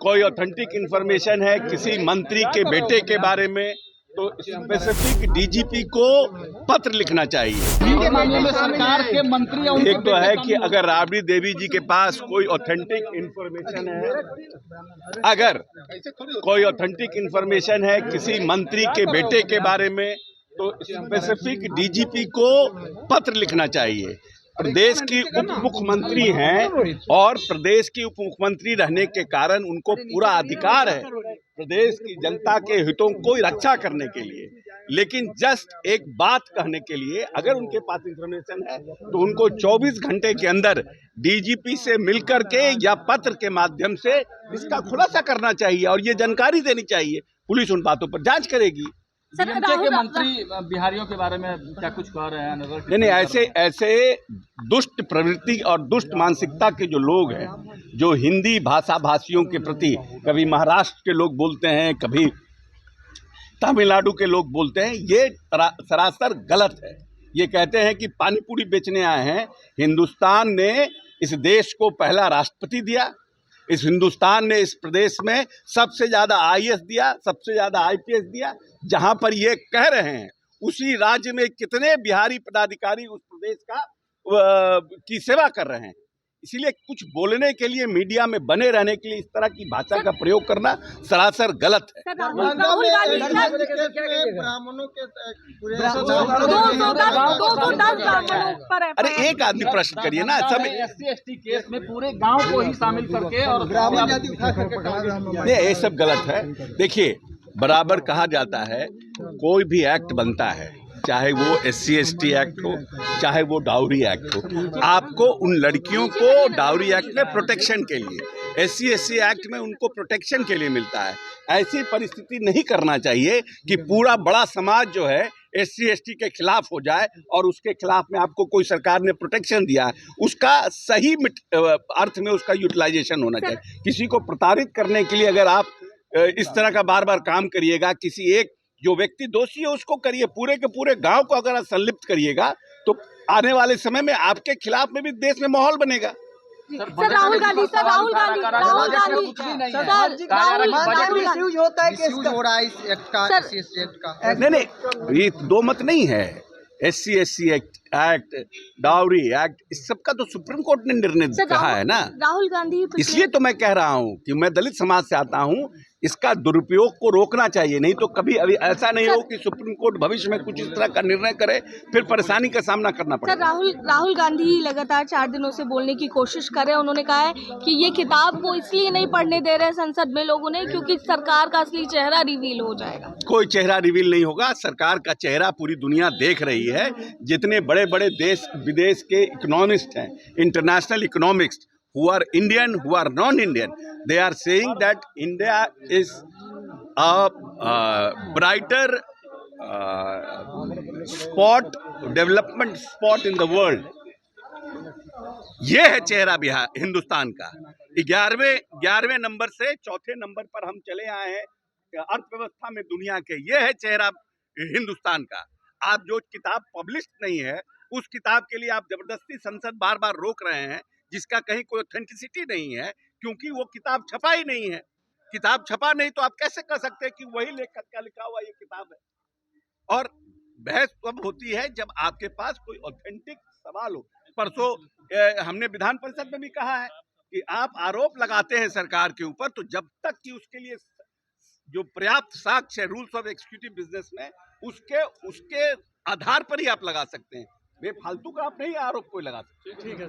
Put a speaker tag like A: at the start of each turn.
A: कोई authentic information है किसी मंत्री के बेटे के बारे में तो स्पेसिफिक डीजीपी को पत्र लिखना चाहिए।
B: के मामले में सरकार के मंत्री
A: एक तो है कि अगर राबड़ी देवी जी के पास कोई ऑथेंटिक इंफॉर्मेशन है, अगर कोई ऑथेंटिक इंफॉर्मेशन है किसी मंत्री के बेटे के बारे में तो स्पेसिफिक डीजीपी को पत्र लिखना चाहिए। प्रदेश की उप मुख्यमंत्री हैं और प्रदेश की उप मुख्यमंत्री रहने के कारण उनको पूरा अधिकार है प्रदेश की जनता के हितों को रक्षा करने के लिए, लेकिन जस्ट एक बात कहने के लिए अगर उनके पास इंफॉर्मेशन है तो उनको 24 घंटे के अंदर डीजीपी से मिलकर के या पत्र के माध्यम से इसका खुलासा करना चाहिए और ये जानकारी देनी चाहिए। पुलिस उन बातों पर जांच करेगी।
B: डीएमके के मंत्री बिहारियों के बारे में क्या कुछ कह रहे हैं?
A: नहीं, ऐसे दुष्ट प्रवृत्ति और दुष्ट मानसिकता के जो लोग हैं, जो हिंदी भाषा भाषियों के प्रति कभी महाराष्ट्र के लोग बोलते हैं, कभी तमिलनाडु के लोग बोलते हैं, ये सरासर गलत है। ये कहते हैं कि पानी पूरी बेचने आए हैं। हिंदुस्तान ने इस देश को पहला राष्ट्रपति दिया, इस हिंदुस्तान ने इस प्रदेश में सबसे ज़्यादा आईएएस दिया, सबसे ज़्यादा आईपीएस दिया। जहां पर ये कह रहे हैं उसी राज्य में कितने बिहारी पदाधिकारी उस प्रदेश की सेवा कर रहे हैं। इसीलिए कुछ बोलने के लिए मीडिया में बने रहने के लिए इस तरह की भाषा का प्रयोग करना सरासर गलत है। अरे एक आदमी प्रश्न करिए ना, सब
B: SC/ST केस में पूरे गांव को ही शामिल करके और
A: नहीं, ये सब गलत है। देखिए, बराबर कहा जाता है कोई भी एक्ट बनता है, चाहे वो SC/ST एक्ट हो, चाहे वो डाउरी एक्ट हो, आपको उन लड़कियों को डाउरी एक्ट में प्रोटेक्शन के लिए, SC/ST एक्ट में उनको प्रोटेक्शन के लिए मिलता है। ऐसी परिस्थिति नहीं करना चाहिए कि पूरा बड़ा समाज जो है SC/ST के खिलाफ हो जाए और उसके खिलाफ में आपको कोई सरकार ने प्रोटेक्शन दिया है, उसका सही अर्थ में उसका यूटिलाइजेशन होना चाहिए। किसी को प्रताड़ित करने के लिए अगर आप इस तरह का बार बार काम करिएगा, किसी एक जो व्यक्ति दोषी है उसको करिए, पूरे के पूरे गांव को अगर आप संलिप्त करिएगा तो आने वाले समय में आपके खिलाफ में भी देश में माहौल बनेगा।
C: राहुल गांधी
A: नहीं, ये दो मत नहीं है। SC/ST एक्ट, डाउरी एक्ट, इस सब का तो सुप्रीम कोर्ट ने निर्णय कहा है ना।
C: राहुल गांधी,
A: इसलिए तो मैं कह रहा हूँ कि मैं दलित समाज से आता हूँ, इसका दुरुपयोग को रोकना चाहिए। नहीं तो कभी अभी ऐसा नहीं हो कि सुप्रीम कोर्ट भविष्य में कुछ इस तरह का निर्णय करे, फिर परेशानी का सामना करना पड़े।
C: राहुल गांधी लगातार 4 दिनों से बोलने की कोशिश कर रहे हैं। उन्होंने कहा है कि ये किताब वो इसलिए नहीं पढ़ने दे रहे संसद में लोगों ने क्योंकि सरकार का असली चेहरा रिवील हो जाएगा।
A: कोई चेहरा रिवील नहीं होगा। सरकार का चेहरा पूरी दुनिया देख रही है। जितने बड़े बड़े देश विदेश के इकोनॉमिस्ट हैं, international economist, who are Indian, who are non-Indian, they are saying that India is a brighter development spot in the world. ये है चेहरा बिहार हिंदुस्तान का। 11वें नंबर से चौथे नंबर पर हम चले आए हैं अर्थव्यवस्था में दुनिया के। ये है चेहरा हिंदुस्तान का। आप जो किताब पब्लिश नहीं है उस किताब के लिए आप जबरदस्ती संसद बार बार रोक रहे हैं, जिसका कहीं कोई ऑथेंटिसिटी नहीं है, क्योंकि वो किताब छपा ही नहीं है। किताब छपा नहीं तो आप कैसे कह सकते हैं कि वही लेखक का लिखा हुआ ये किताब है। और बहस तब होती है जब आपके पास कोई ऑथेंटिक सवाल हो। परसों हमने विधान परिषद में भी कहा है कि आप आरोप लगाते हैं सरकार के ऊपर, तो जब तक कि उसके लिए जो पर्याप्त साक्ष्य है रूल्स ऑफ एग्जीक्यूटिव बिजनेस में, उसके आधार पर ही आप लगा सकते हैं। बेफालतू का आप नहीं आरोप कोई लगा सकते।
B: ठीक है।